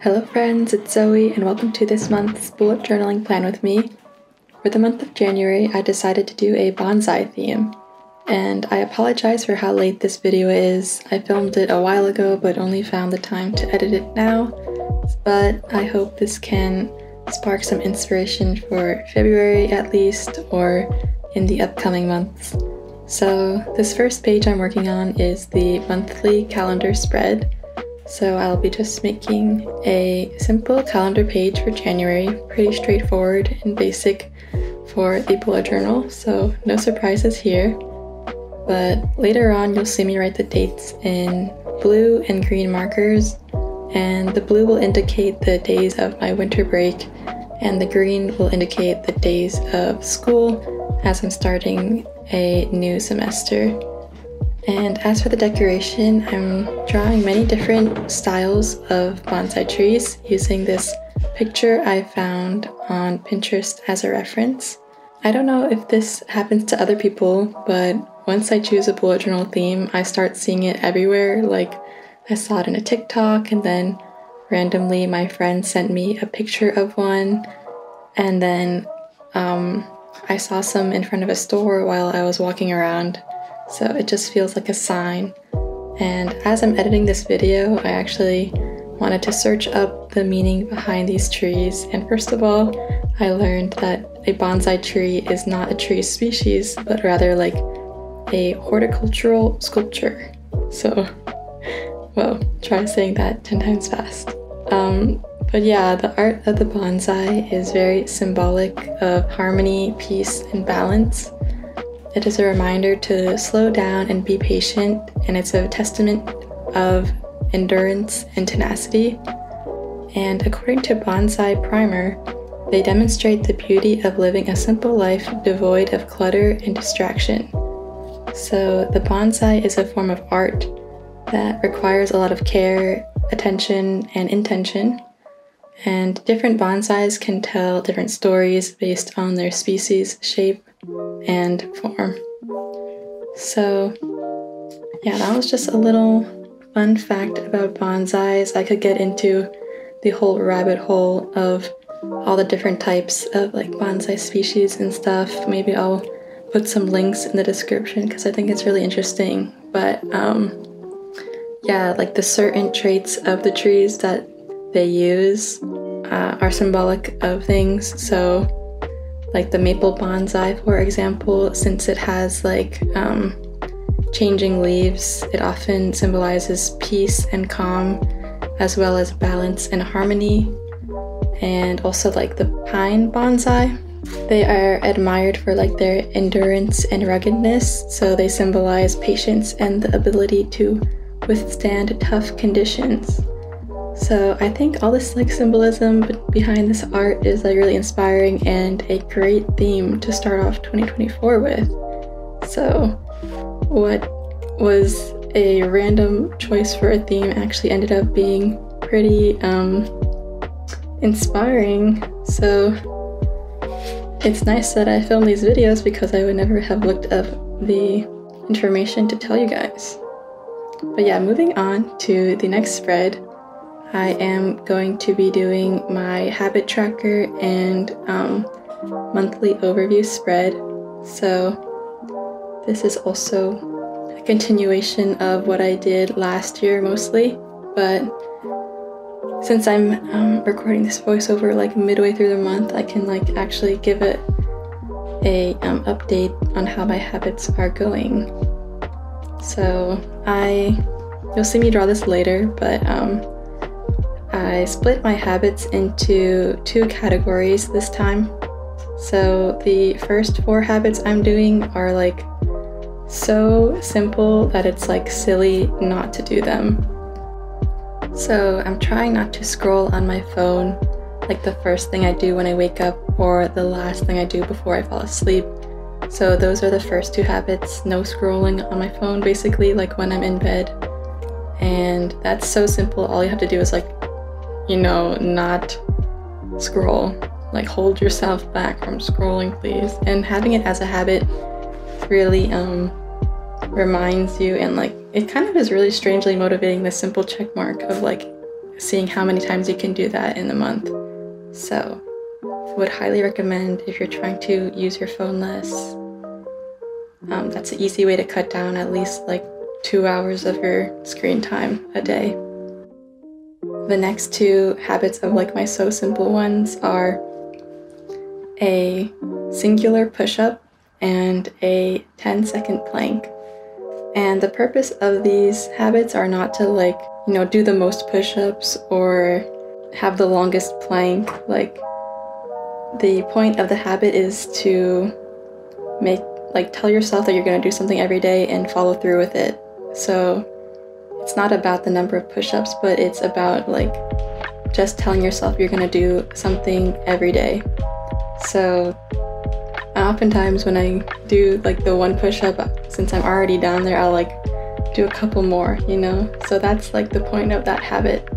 Hello friends, it's Zoe and welcome to this month's bullet journaling plan with me. For the month of January, I decided to do a bonsai theme. And I apologize for how late this video is. I filmed it a while ago but only found the time to edit it now. But I hope this can spark some inspiration for February at least, or in the upcoming months. So this first page I'm working on is the monthly calendar spread. So I'll be just making a simple calendar page for January, pretty straightforward and basic for the bullet journal, so no surprises here. But later on you'll see me write the dates in blue and green markers, and the blue will indicate the days of my winter break, and the green will indicate the days of school as I'm starting a new semester. And as for the decoration, I'm drawing many different styles of bonsai trees using this picture I found on Pinterest as a reference. I don't know if this happens to other people, but once I choose a bullet journal theme, I start seeing it everywhere. Like, I saw it in a TikTok, and then randomly my friend sent me a picture of one, and then I saw some in front of a store while I was walking around. So it just feels like a sign. And as I'm editing this video, I actually wanted to search up the meaning behind these trees. And first of all, I learned that a bonsai tree is not a tree species, but rather like a horticultural sculpture. So, well, try saying that 10 times fast. But yeah, the art of the bonsai is very symbolic of harmony, peace, and balance. It is a reminder to slow down and be patient, and it's a testament of endurance and tenacity. And according to Bonsai Primer, they demonstrate the beauty of living a simple life devoid of clutter and distraction. So the bonsai is a form of art that requires a lot of care, attention, and intention. And different bonsais can tell different stories based on their species, shape, and form. So yeah, that was just a little fun fact about bonsais. I could get into the whole rabbit hole of all the different types of like bonsai species and stuff. Maybe I'll put some links in the description because I think it's really interesting. But yeah, like the certain traits of the trees that they use are symbolic of things. So like the maple bonsai, for example, since it has like changing leaves, it often symbolizes peace and calm, as well as balance and harmony. And also like the pine bonsai, they are admired for like their endurance and ruggedness, so they symbolize patience and the ability to withstand tough conditions. So I think all this like symbolism behind this art is like really inspiring and a great theme to start off 2024 with. So what was a random choice for a theme actually ended up being pretty inspiring. So it's nice that I filmed these videos because I would never have looked up the information to tell you guys. But yeah, moving on to the next spread, I am going to be doing my habit tracker and monthly overview spread. So this is also a continuation of what I did last year mostly, but since I'm recording this voiceover like midway through the month, I can like actually give it a update on how my habits are going. So you'll see me draw this later, but I split my habits into 2 categories this time. So the first 4 habits I'm doing are like so simple that it's like silly not to do them. So I'm trying not to scroll on my phone like the first thing I do when I wake up or the last thing I do before I fall asleep. So those are the first 2 habits, no scrolling on my phone basically, like when I'm in bed. And that's so simple, all you have to do is like, you know, not scroll. Like hold yourself back from scrolling, please. And having it as a habit really reminds you, and like it kind of is really strangely motivating, the simple check mark of like seeing how many times you can do that in a month. So would highly recommend if you're trying to use your phone less. That's an easy way to cut down at least like 2 hours of your screen time a day. The next two habits of like my so simple ones are a singular push-up and a 10-second plank. And the purpose of these habits are not to like, you know, do the most push-ups or have the longest plank. Like, the point of the habit is to tell yourself that you're going to do something every day and follow through with it. So it's not about the number of push-ups, but it's about like just telling yourself you're going to do something every day. So oftentimes when I do like the one push-up, since I'm already down there, I'll like do a couple more, you know? So that's like the point of that habit.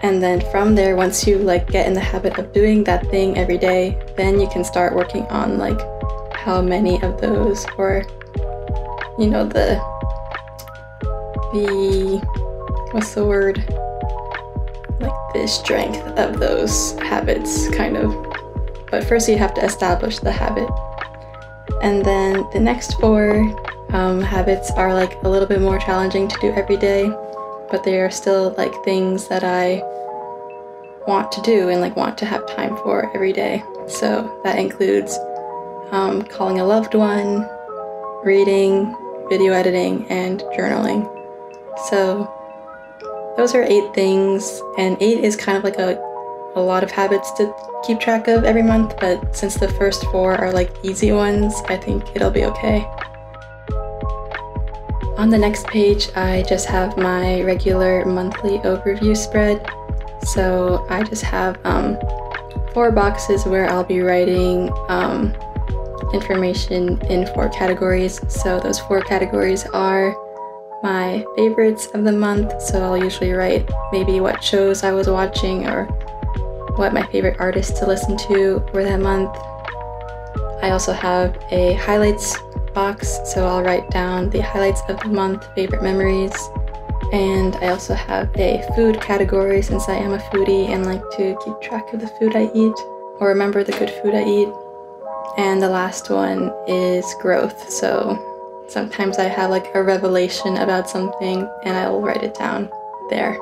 And then from there, once you like get in the habit of doing that thing every day, then you can start working on like how many of those, or you know, the what's the word, like the strength of those habits kind of. But first you have to establish the habit. And then the next four habits are like a little bit more challenging to do every day, but they are still like things that I want to do and like want to have time for every day. So that includes calling a loved one, reading, video editing, and journaling. So those are 8 things, and 8 is kind of like a lot of habits to keep track of every month, but since the first 4 are like easy ones, I think it'll be okay. On the next page, I just have my regular monthly overview spread. So I just have 4 boxes where I'll be writing information in 4 categories. So those 4 categories are my favorites of the month. So I'll usually write maybe what shows I was watching or what my favorite artists to listen to for that month. I also have a highlights box, so I'll write down the highlights of the month, favorite memories. And I also have a food category, since I am a foodie and like to keep track of the food I eat or remember the good food I eat. And the last one is growth. So sometimes I have like a revelation about something and I will write it down there.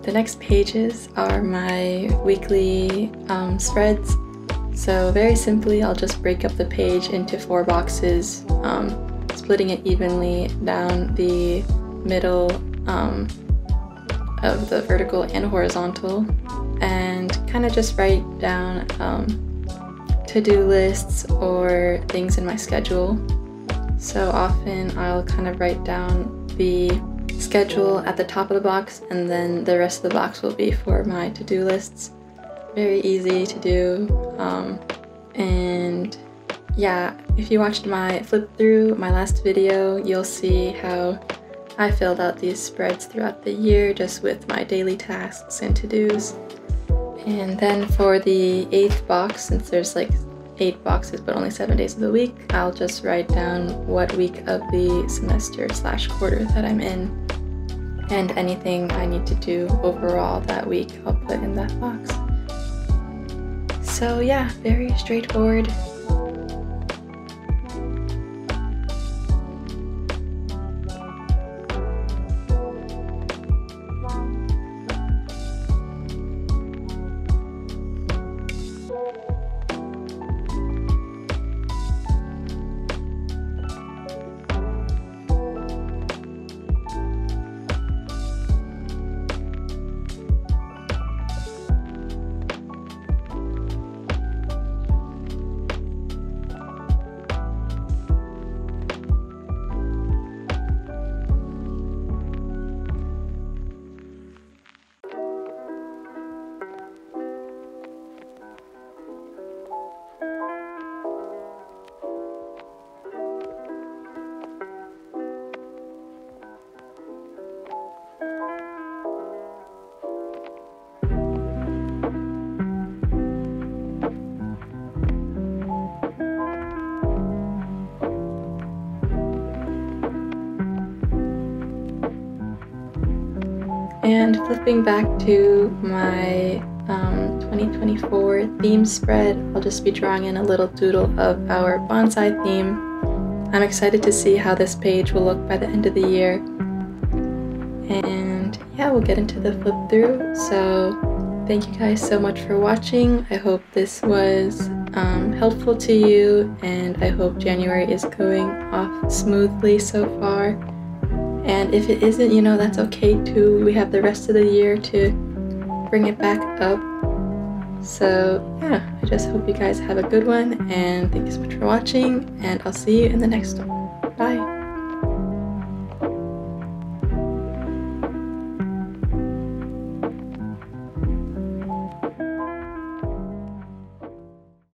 The next pages are my weekly spreads. So very simply, I'll just break up the page into 4 boxes, splitting it evenly down the middle of the vertical and horizontal, and kind of just write down to-do lists or things in my schedule. So often I'll kind of write down the schedule at the top of the box, and then the rest of the box will be for my to-do lists. Very easy to do. And yeah, if you watched my flip through, my last video, you'll see how I filled out these spreads throughout the year just with my daily tasks and to-dos. And then for the 8th box, since there's like 8 boxes but only 7 days of the week, I'll just write down what week of the semester / quarter that I'm in, and anything I need to do overall that week I'll put in that box. So yeah, very straightforward. flipping back to my 2024 theme spread, I'll just be drawing in a little doodle of our bonsai theme. I'm excited to see how this page will look by the end of the year. And yeah, we'll get into the flip through. So thank you guys so much for watching. I hope this was helpful to you, and I hope January is going off smoothly so far. And if it isn't, you know, that's okay too. We have the rest of the year to bring it back up. So yeah, I just hope you guys have a good one, and thank you so much for watching, and I'll see you in the next one. Bye!